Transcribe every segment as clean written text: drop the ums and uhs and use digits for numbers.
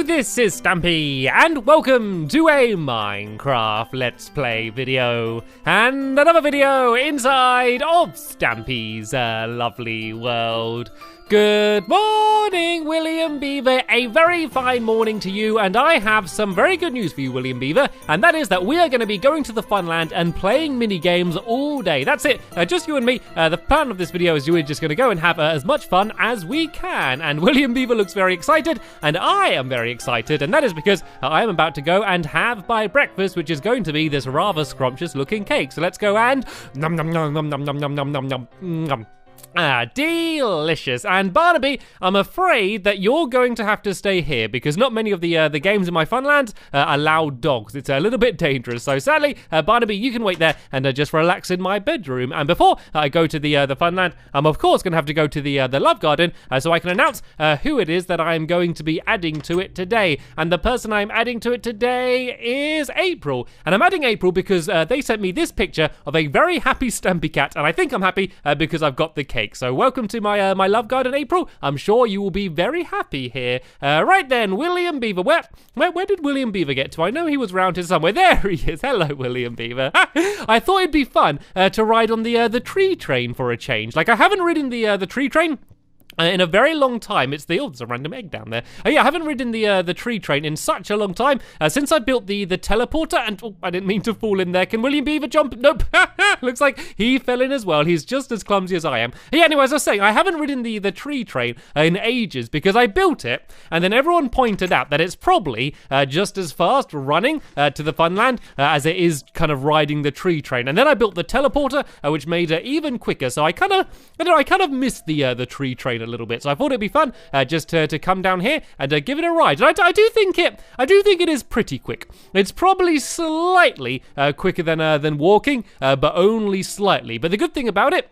this is Stampy, and welcome to a Minecraft Let's Play video, and another video inside of Stampy's lovely world. Good morning, William Beaver. A very fine morning to you, and I have some very good news for you, William Beaver, and that is that we are going to be going to the Funland and playing mini games all day. That's it, just you and me. The plan of this video is we're just going to go and have as much fun as we can, and William Beaver looks very excited, and I am very excited, and that is because I am about to go and have my breakfast, which is going to be this rather scrumptious looking cake. So let's go and nom nom nom nom nom nom nom nom nom nom nom. Delicious. And Barnaby, I'm afraid that you're going to have to stay here because not many of the games in my Funland allow dogs. It's a little bit dangerous. So sadly, Barnaby, you can wait there and just relax in my bedroom. And before I go to the Funland, I'm of course going to have to go to the Love Garden so I can announce who it is that I'm going to be adding to it today. And the person I'm adding to it today is April. And I'm adding April because they sent me this picture of a very happy Stampy cat, and I think I'm happy because I've got the cake. So welcome to my my Love Garden, April. I'm sure you will be very happy here. Right then, William Beaver. Where did William Beaver get to? I know he was round here somewhere. There he is. Hello, William Beaver. I thought it'd be fun to ride on the tree train for a change. Like, I haven't ridden the tree train in a very long time. It's there's a random egg down there. Yeah, I haven't ridden the tree train in such a long time since I built the teleporter, and I didn't mean to fall in there. Can William Beaver jump? Nope. Looks like he fell in as well. He's just as clumsy as I am. Yeah, anyway, as I was saying, I haven't ridden the tree train in ages because I built it, and then everyone pointed out that it's probably just as fast running to the Funland as it is kind of riding the tree train. And then I built the teleporter, which made it even quicker. So I kind of missed the tree train a little bit, so I thought it'd be fun just to come down here and give it a ride. And I do think it is pretty quick. It's probably slightly quicker than walking, but only slightly. But the good thing about it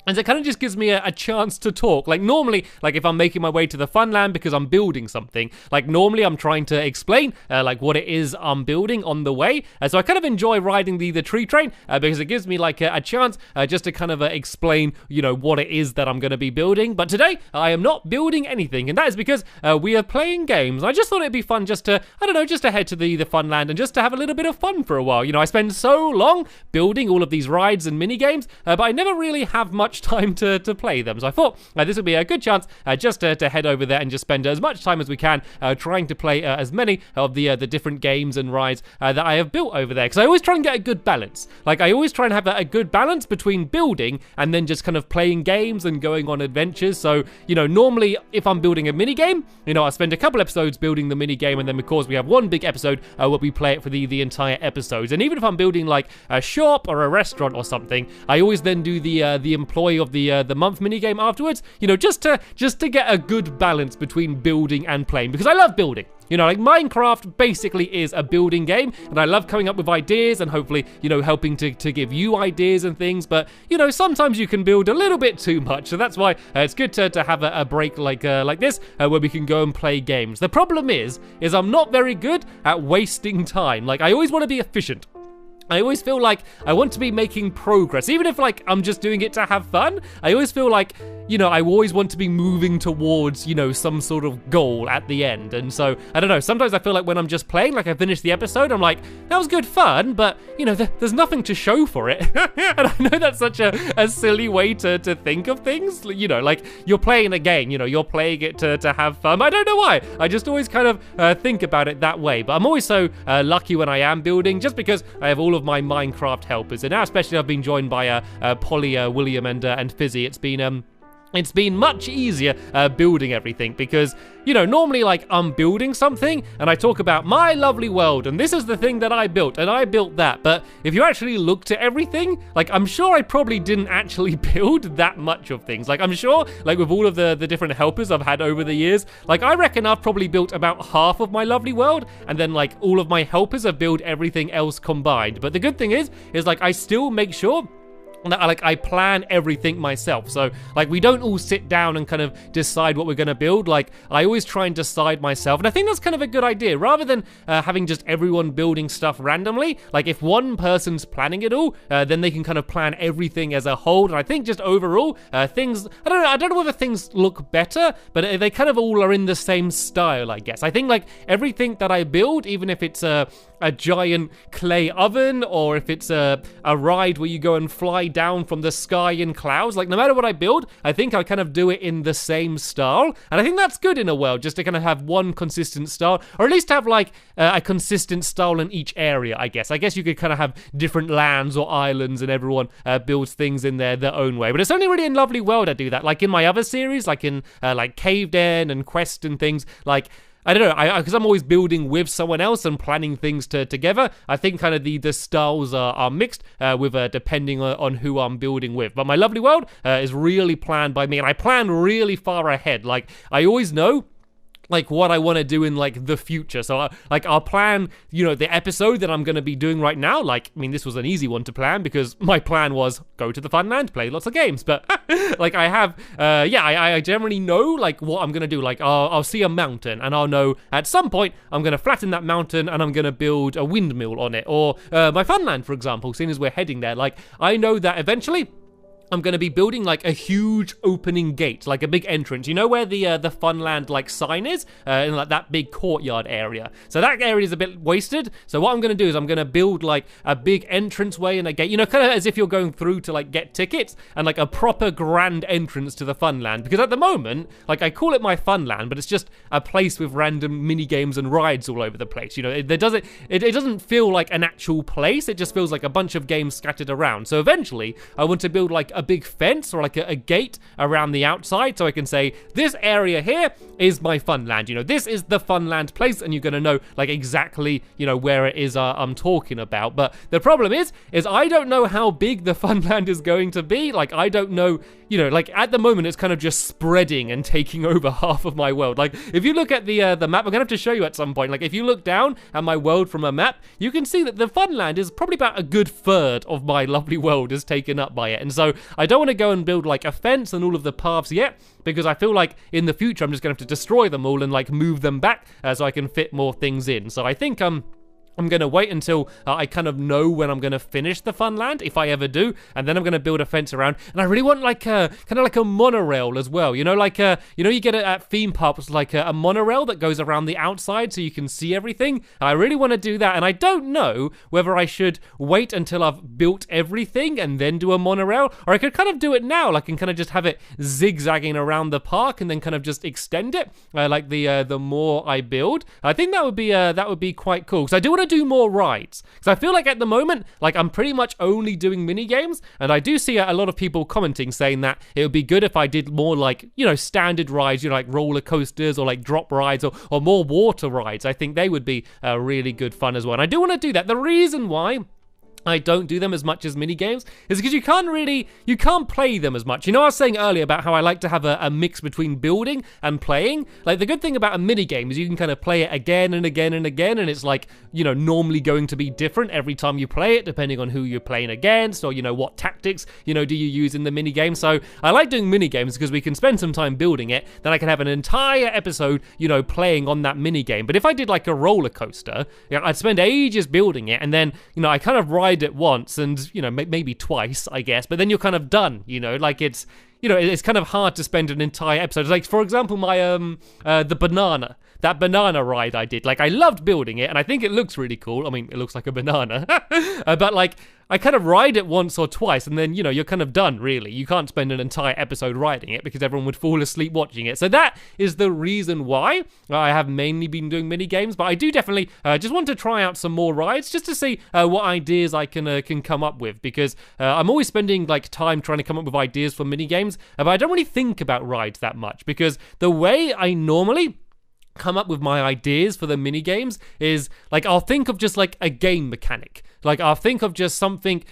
and it kind of just gives me a chance to talk. Like normally, like if I'm making my way to the Funland because I'm building something, like normally I'm trying to explain like what it is I'm building on the way. So I kind of enjoy riding the tree train because it gives me like a chance just to kind of explain, you know, what it is that I'm going to be building. But today I am not building anything, and that is because we are playing games. I just thought it'd be fun just to, I don't know, just to head to the Funland and just to have a little bit of fun for a while. You know, I spend so long building all of these rides and mini games, but I never really have much time to play them. So I thought this would be a good chance just to head over there and just spend as much time as we can trying to play as many of the different games and rides that I have built over there. Because I always try and get a good balance. Like I always try and have a good balance between building and then just kind of playing games and going on adventures. So, you know, normally if I'm building a mini game, you know, I spend a couple episodes building the mini game, and then of course we have one big episode where we play it for the entire episodes. And even if I'm building like a shop or a restaurant or something, I always then do the employee of the month minigame afterwards, you know, just to get a good balance between building and playing, because I love building. You know, like Minecraft basically is a building game, and I love coming up with ideas and hopefully, you know, helping to give you ideas and things. But, you know, sometimes you can build a little bit too much. So that's why it's good to have a break like this where we can go and play games. The problem is I'm not very good at wasting time. Like, I always want to be efficient. I always feel like I want to be making progress. Even if like I'm just doing it to have fun, I always feel like, you know, I always want to be moving towards, you know, some sort of goal at the end. And so, I don't know, sometimes I feel like when I'm just playing, like I finish the episode, I'm like, that was good fun, but, you know, there's nothing to show for it. And I know that's such a silly way to think of things. You know, like you're playing a game, you know, you're playing it to have fun. I don't know why. I just always kind of think about it that way. But I'm always so lucky when I am building, just because I have all of my Minecraft helpers. And now especially I've been joined by Polly, William and Fizzy. It's been much easier building everything because, you know, normally like I'm building something and I talk about my lovely world and this is the thing that I built and I built that. But if you actually looked at everything, like I'm sure I probably didn't actually build that much of things. Like I'm sure like with all of the different helpers I've had over the years, like I reckon I've probably built about half of my lovely world, and then like all of my helpers have built everything else combined. But the good thing is like I still make sure like I plan everything myself. So like we don't all sit down and kind of decide what we're going to build. Like I always try and decide myself, and I think that's kind of a good idea rather than having just everyone building stuff randomly. Like if one person's planning it all, then they can kind of plan everything as a whole. And I think just overall things, I don't know whether things look better, but they kind of all are in the same style, I guess. I think like everything that I build, even if it's a giant clay oven, or if it's a ride where you go and fly down from the sky in clouds, like no matter what I build, I think I kind of do it in the same style. And I think that's good in a world, just to kind of have one consistent style, or at least have like a consistent style in each area, I guess. I guess you could kind of have different lands or islands and everyone builds things in their own way. But it's only really in Lovely World I do that. Like in my other series, like in like Cave Den and Quest and things, like I don't know, because I'm always building with someone else and planning things together. I think kind of the styles are mixed with depending on who I'm building with. But my Lovely World is really planned by me, and I plan really far ahead. Like I always know like what I want to do in like the future. So I'll plan, you know, the episode that I'm going to be doing right now. Like, I mean, this was an easy one to plan because my plan was go to the Funland, play lots of games. But like I have, I generally know like what I'm going to do. Like I'll see a mountain and I'll know at some point I'm going to flatten that mountain and I'm going to build a windmill on it. Or my Funland, for example, seeing as we're heading there, like I know that eventually I'm going to be building like a huge opening gate, like a big entrance. You know where the Funland like sign is? In like that big courtyard area. So that area is a bit wasted. So what I'm going to do is I'm going to build like a big entranceway and a gate, you know, kind of as if you're going through to like get tickets, and like a proper grand entrance to the Funland. Because at the moment, like I call it my Funland, but it's just a place with random mini games and rides all over the place. You know, it doesn't feel like an actual place. It just feels like a bunch of games scattered around. So eventually I want to build like a big fence or like a gate around the outside, so I can say this area here is my Funland. You know, this is the Funland place, and you're gonna know like exactly, you know, where it is I'm talking about. But the problem is I don't know how big the Funland is going to be. Like I don't know, you know, like at the moment it's kind of just spreading and taking over half of my world. Like if you look at the map, I'm gonna have to show you at some point. Like if you look down at my world from a map, you can see that the Funland is probably about a good third of my lovely world is taken up by it. And so I don't want to go and build like a fence and all of the paths yet, because I feel like in the future I'm just going to have to destroy them all and like move them back so I can fit more things in. So I think I'm going to wait until I kind of know when I'm going to finish the Funland, if I ever do, and then I'm going to build a fence around. And I really want like kind of like a monorail as well. You know, like you know, you get it at theme parks, like a monorail that goes around the outside so you can see everything. I really want to do that, and I don't know whether I should wait until I've built everything and then do a monorail, or I could kind of do it now, like and kind of just have it zigzagging around the park and then kind of just extend it, like the more I build. I think that would be quite cool, because I do want to do more rides, because I feel like at the moment, like I'm pretty much only doing mini games, and I do see a lot of people commenting saying that it would be good if I did more like, you know, standard rides, you know, like roller coasters or like drop rides or more water rides. I think they would be really good fun as well, and I do want to do that. The reason why I don't do them as much as mini games is because you can't play them as much. You know, I was saying earlier about how I like to have a mix between building and playing. Like the good thing about a mini game is you can kind of play it again and again and again, and it's like, you know, normally going to be different every time you play it, depending on who you're playing against, or, you know, what tactics, you know, do you use in the mini game. So I like doing mini games because we can spend some time building it, then I can have an entire episode, you know, playing on that mini game. But if I did like a roller coaster, you know, I'd spend ages building it, and then, you know, I kind of ride it once and, you know, maybe twice, I guess, but then you're kind of done, you know, like it's, you know, it's kind of hard to spend an entire episode. Like, for example, my that banana ride I did, like I loved building it and I think it looks really cool. I mean, it looks like a banana, but like I kind of ride it once or twice and then, you know, you're kind of done, really. You can't spend an entire episode riding it because everyone would fall asleep watching it. So that is the reason why I have mainly been doing mini games, but I do definitely just want to try out some more rides just to see what ideas I can come up with, because I'm always spending like time trying to come up with ideas for mini games, but I don't really think about rides that much, because the way I normally come up with my ideas for the mini games is like I'll think of just like a game mechanic. Like, I'll think of just something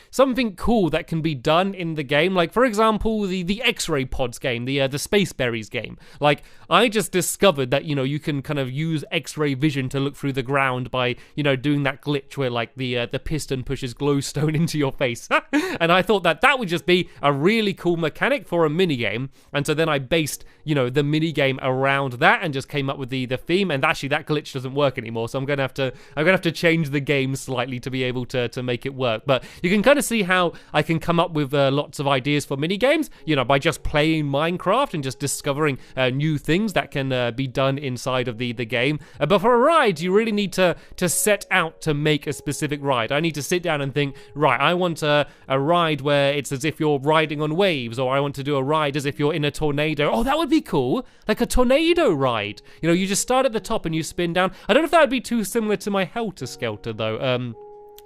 cool that can be done in the game. Like, for example, the X-Ray Pods game, the Space Berries game. Like, I just discovered that, you can kind of use X-ray vision to look through the ground by, doing that glitch where, like, the piston pushes glowstone into your face. And I thought that would just be a really cool mechanic for a minigame. And so then I based, the minigame around that and just came up with the theme. And actually, that glitch doesn't work anymore. So I'm gonna have to change the game slightly to be able to make it work. But you can kind of see how I can come up with lots of ideas for minigames, by just playing Minecraft and just discovering new things that can be done inside of the game. But for a ride, you really need to set out to make a specific ride. I need to sit down and think, right, I want a ride where it's as if you're riding on waves, or I want to do a ride as if you're in a tornado. Oh, that would be cool. Like a tornado ride. You just start at the top and you spin down. I don't know if that would be too similar to my Helter Skelter, though.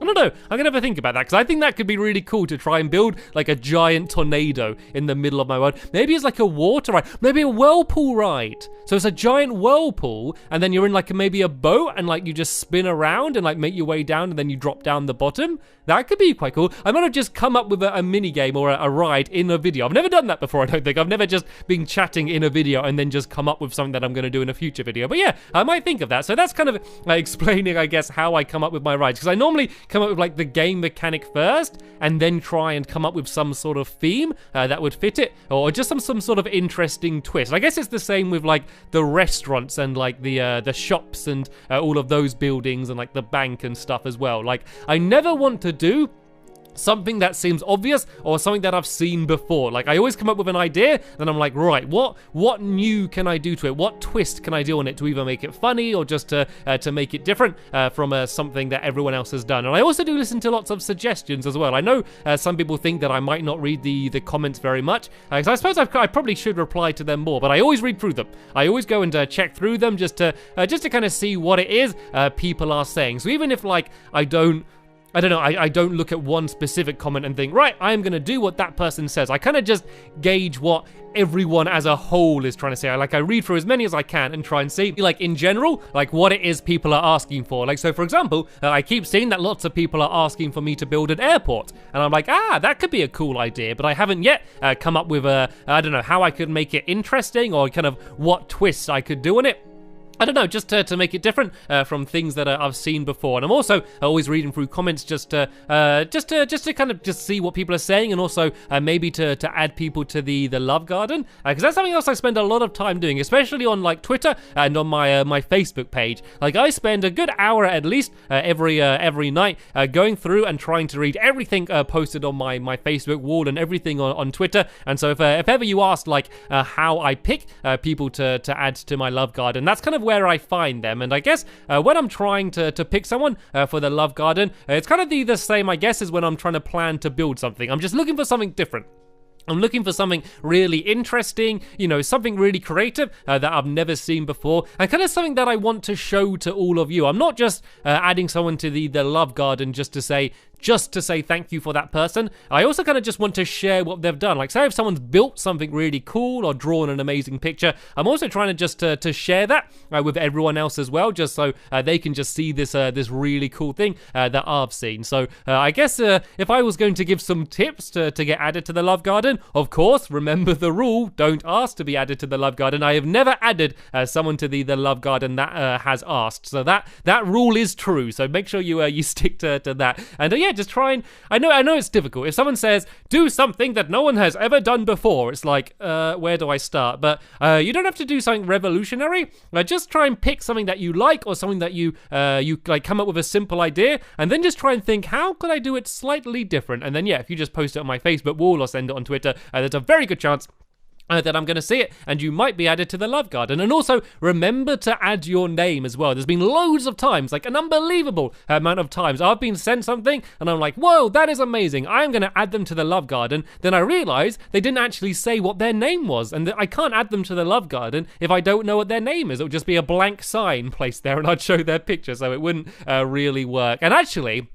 I don't know. I'm going to have a think about that, because I think that could be really cool to try and build like a giant tornado in the middle of my world. Maybe it's like a water ride. Maybe a whirlpool ride. So it's a giant whirlpool, and then you're in like maybe a boat, and like you just spin around and like make your way down, and then you drop down the bottom. That could be quite cool. I might have just come up with a mini game or a ride in a video. I've never done that before, I don't think. I've never just been chatting in a video and then just come up with something that I'm going to do in a future video. But yeah, I might think of that. So that's kind of explaining, I guess, how I come up with my rides. Because I normally come up with like the game mechanic first, and then try and come up with some sort of theme that would fit it, or just some sort of interesting twist. I guess it's the same with like the restaurants and like the shops and all of those buildings and like the bank and stuff as well. Like, I never want to do something that seems obvious or something that I've seen before. Like, I always come up with an idea, then I'm like, right, what new can I do to it? What twist can I do on it to either make it funny or just to make it different from something that everyone else has done? And I also do listen to lots of suggestions as well. I know some people think that I might not read the comments very much, because I suppose I probably should reply to them more, but I always read through them. I always go and check through them just to kind of see what it is people are saying. So even if like I don't look at one specific comment and think, right, I'm going to do what that person says. I kind of just gauge what everyone as a whole is trying to say. I read through as many as I can and try and see, like, in general, like, what it is people are asking for. Like, so for example, I keep seeing that lots of people are asking for me to build an airport. And I'm like, that could be a cool idea, but I haven't yet come up with I don't know, how I could make it interesting or kind of what twists I could do on it. I don't know, just to make it different from things that I've seen before. And I'm also always reading through comments just to kind of just see what people are saying, and also maybe to add people to the Love Garden, because that's something else I spend a lot of time doing, especially on like Twitter and on my Facebook page. Like, I spend a good hour at least every night going through and trying to read everything posted on my Facebook wall and everything on Twitter. And so if ever you asked like how I pick people to add to my Love Garden, that's kind of where I find them. And I guess when I'm trying to pick someone for the Love Garden, it's kind of the same, I guess, as when I'm trying to plan to build something. I'm just looking for something different. I'm looking for something really interesting, something really creative that I've never seen before, and kind of something that I want to show to all of you. I'm not just adding someone to the Love Garden just to say thank you for that person. I also kind of just want to share what they've done. Like, say if someone's built something really cool or drawn an amazing picture, I'm also trying to just to share that with everyone else as well, just so they can just see this really cool thing that I've seen. So I guess if I was going to give some tips to get added to the Love Garden, of course, remember the rule, don't ask to be added to the Love Garden. I have never added someone to the Love Garden that has asked. So that rule is true. So make sure you stick to that. And yeah, just try and I know it's difficult. If someone says do something that no one has ever done before, it's like where do I start? But you don't have to do something revolutionary. Just try and pick something that you like, or something that you like, come up with a simple idea, and then just try and think, how could I do it slightly different? And then yeah, if you just post it on my Facebook wall or send it on Twitter, there's a very good chance that I'm going to see it, and you might be added to the Love Garden. And also, remember to add your name as well. There's been loads of times, like an unbelievable amount of times, I've been sent something, and I'm like, whoa, that is amazing. I'm going to add them to the Love Garden. Then I realize they didn't actually say what their name was, and I can't add them to the Love Garden if I don't know what their name is. It would just be a blank sign placed there, and I'd show their picture, so it wouldn't really work. And actually,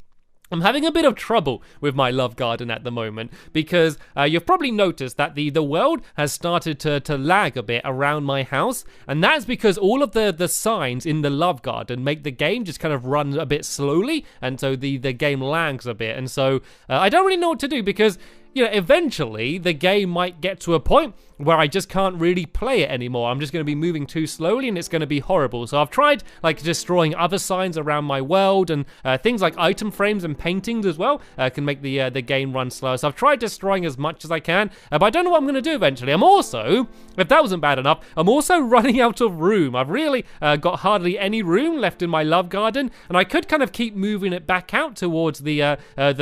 I'm having a bit of trouble with my love garden at the moment because you've probably noticed that the world has started to lag a bit around my house, and that's because all of the signs in the love garden make the game just kind of run a bit slowly, and so the game lags a bit, and so I don't really know what to do because, you know, eventually the game might get to a point where I just can't really play it anymore. I'm just going to be moving too slowly and it's going to be horrible. So I've tried like destroying other signs around my world, and things like item frames and paintings as well can make the game run slower. So I've tried destroying as much as I can, but I don't know what I'm going to do eventually. I'm also, if that wasn't bad enough, I'm also running out of room. I've really got hardly any room left in my love garden, and I could kind of keep moving it back out towards the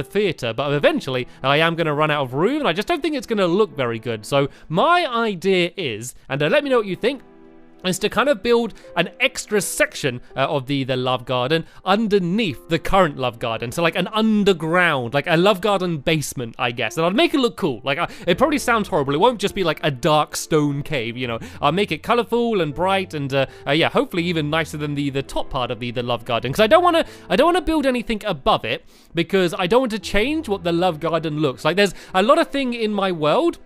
theater, but eventually I am going to run out of room, and I just don't think it's going to look very good. So my idea is, and let me know what you think, is to kind of build an extra section of the love garden underneath the current love garden. So like an underground, like a love garden basement, I guess. And I'll make it look cool. Like it probably sounds horrible. It won't just be like a dark stone cave, you know. I'll make it colorful and bright, and yeah, hopefully even nicer than the top part of the love garden. Because I don't want to build anything above it, because I don't want to change what the love garden looks like. There's a lot of things in my world,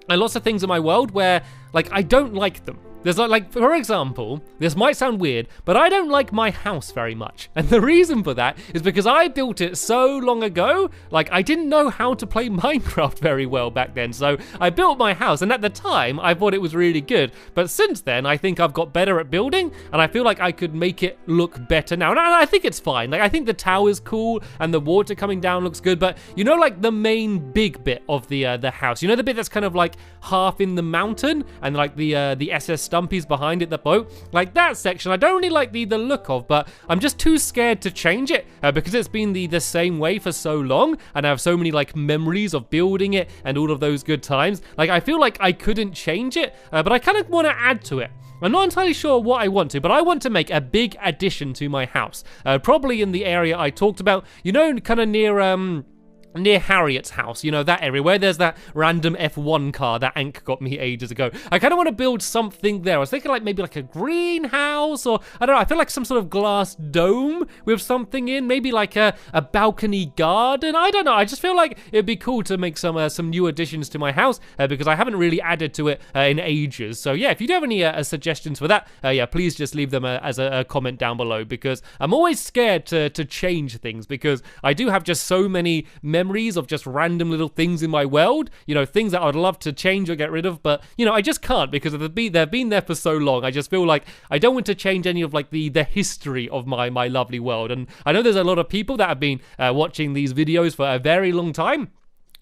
and lots of things in my world where like I don't like them. There's like, for example, this might sound weird, but I don't like my house very much. And the reason for that is because I built it so long ago, like I didn't know how to play Minecraft very well back then. So I built my house, and at the time I thought it was really good. But since then, I think I've got better at building, and I feel like I could make it look better now. And I think it's fine. Like I think the tower's cool and the water coming down looks good, but you know, like the main big bit of the house, you know, the bit that's kind of like half in the mountain and like the SS Stumpy's behind it, the boat, like that section I don't really like the look of, but I'm just too scared to change it because it's been the same way for so long, and I have so many like memories of building it and all of those good times. Like I feel like I couldn't change it, but I kind of want to add to it. I'm not entirely sure what I want to, but I want to make a big addition to my house, probably in the area I talked about, you know, kind of near Harriet's house, you know, that area where there's that random F1 car that Ank got me ages ago. I kind of want to build something there. I was thinking like maybe like a greenhouse, or I don't know, I feel like some sort of glass dome with something in, maybe like a balcony garden. I don't know, I just feel like it'd be cool to make some new additions to my house because I haven't really added to it in ages. So yeah, if you do have any suggestions for that, yeah, please just leave them as a comment down below, because I'm always scared to change things, because I do have just so many memories of just random little things in my world, you know, things that I'd love to change or get rid of, but you know, I just can't because they've been there for so long. I just feel like I don't want to change any of like the history of my lovely world. And I know there's a lot of people that have been watching these videos for a very long time,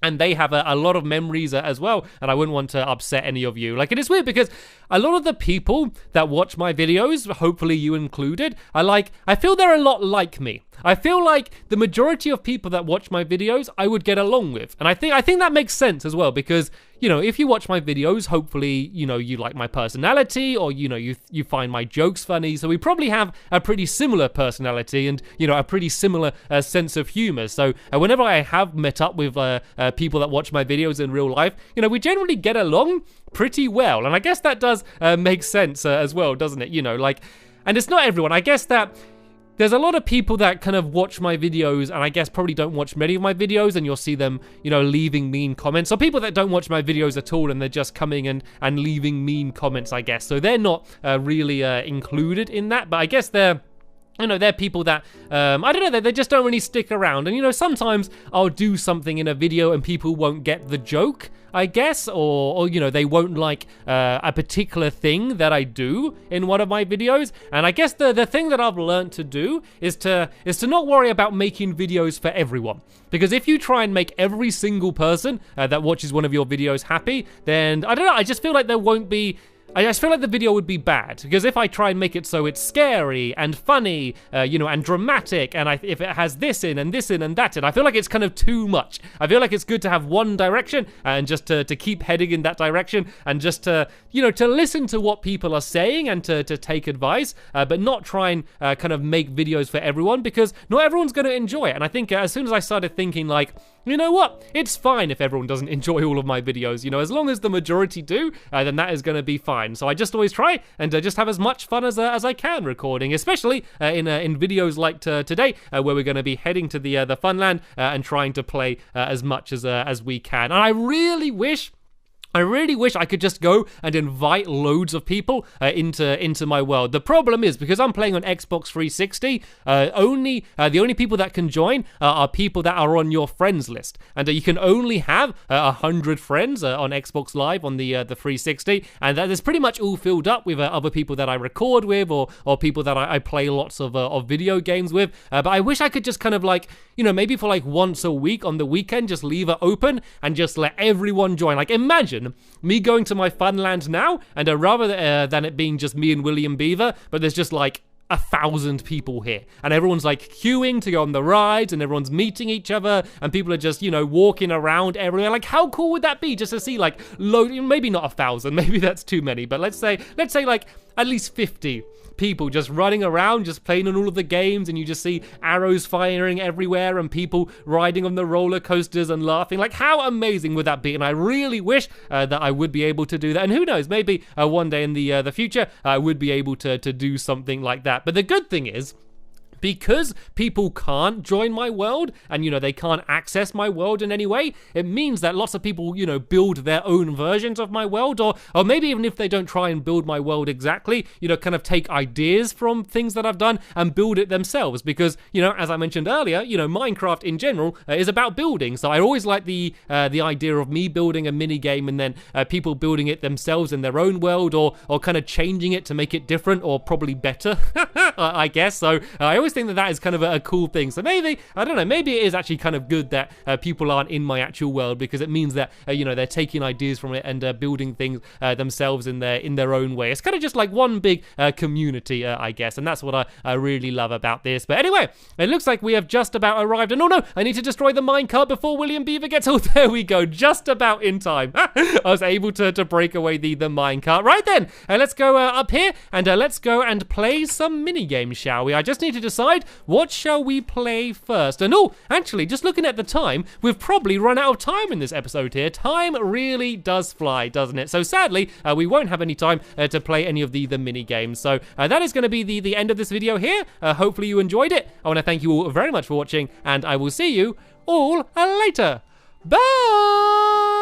and they have a lot of memories as well, and I wouldn't want to upset any of you. Like, it is weird because a lot of the people that watch my videos, hopefully you included, I feel they're a lot like me. I feel like the majority of people that watch my videos, I would get along with. And I think that makes sense as well, because, you know, if you watch my videos, hopefully, you know, you like my personality, or, you know, you find my jokes funny. So we probably have a pretty similar personality and, you know, a pretty similar sense of humor. So whenever I have met up with people that watch my videos in real life, you know, we generally get along pretty well. And I guess that does make sense as well, doesn't it? You know, like, and it's not everyone. I guess that there's a lot of people that kind of watch my videos and I guess probably don't watch many of my videos, and you'll see them, you know, leaving mean comments. Or people that don't watch my videos at all and they're just coming and leaving mean comments, I guess. So they're not really included in that, but I guess they're people that, I don't know, they just don't really stick around. And, you know, sometimes I'll do something in a video and people won't get the joke, I guess, or you know, they won't like a particular thing that I do in one of my videos. And I guess the thing that I've learned to do is to not worry about making videos for everyone. Because if you try and make every single person that watches one of your videos happy, then, I don't know, I just feel like I just feel like the video would be bad, because if I try and make it so it's scary and funny, you know, and dramatic, and if it has this in and this in and that in, I feel like it's kind of too much. I feel like it's good to have one direction and just to keep heading in that direction, and just to, you know, to listen to what people are saying and to take advice, but not try and kind of make videos for everyone, because not everyone's going to enjoy it. And I think as soon as I started thinking like, you know what? It's fine if everyone doesn't enjoy all of my videos. You know, as long as the majority do, then that is going to be fine. So I just always try and just have as much fun as I can recording, especially in videos like today, where we're going to be heading to the Funland and trying to play as much as we can. And I really wish I could just go and invite loads of people into my world. The problem is, because I'm playing on Xbox 360, the only people that can join are people that are on your friends list, and you can only have 100 friends on Xbox Live on the 360, and that is pretty much all filled up with other people that I record with, or people that I play lots of video games with. But I wish I could just kind of like, you know, maybe for like once a week on the weekend, just leave it open and just let everyone join. Like, imagine me going to my Funland now, and rather than it being just me and William Beaver, but there's just like 1,000 people here, and everyone's like queuing to go on the rides, and everyone's meeting each other, and people are just, you know, walking around everywhere. Like, how cool would that be, just to see like maybe not 1,000, maybe that's too many, but let's say like at least 50 people just running around, just playing on all of the games, and you just see arrows firing everywhere and people riding on the roller coasters and laughing. Like, how amazing would that be? And I really wish that I would be able to do that. And who knows, maybe one day in the future I would be able to do something like that. But the good thing is, because people can't join my world and, you know, they can't access my world in any way, it means that lots of people, you know, build their own versions of my world, or maybe even if they don't try and build my world exactly, you know, kind of take ideas from things that I've done and build it themselves. Because, you know, as I mentioned earlier, you know, Minecraft in general is about building. So I always like the idea of me building a mini game and then people building it themselves in their own world, or kind of changing it to make it different, or probably better, I guess. So I always think that is kind of a cool thing. So maybe, I don't know, maybe it is actually kind of good that people aren't in my actual world, because it means that you know, they're taking ideas from it and building things themselves in their own way. It's kind of just like one big community, I guess, and that's what I really love about this. But anyway, it looks like we have just about arrived, and oh no, I need to destroy the minecart before William Beaver gets. Oh, there we go, just about in time. I was able to break away the minecart. Right then, let's go up here and let's go and play some mini games, shall we? I just need to decide, what shall we play first? And oh, actually, just looking at the time, we've probably run out of time in this episode here. Time really does fly, doesn't it? So sadly, we won't have any time to play any of the mini games. So that is going to be the end of this video here. Hopefully you enjoyed it. I want to thank you all very much for watching, and I will see you all later. Bye!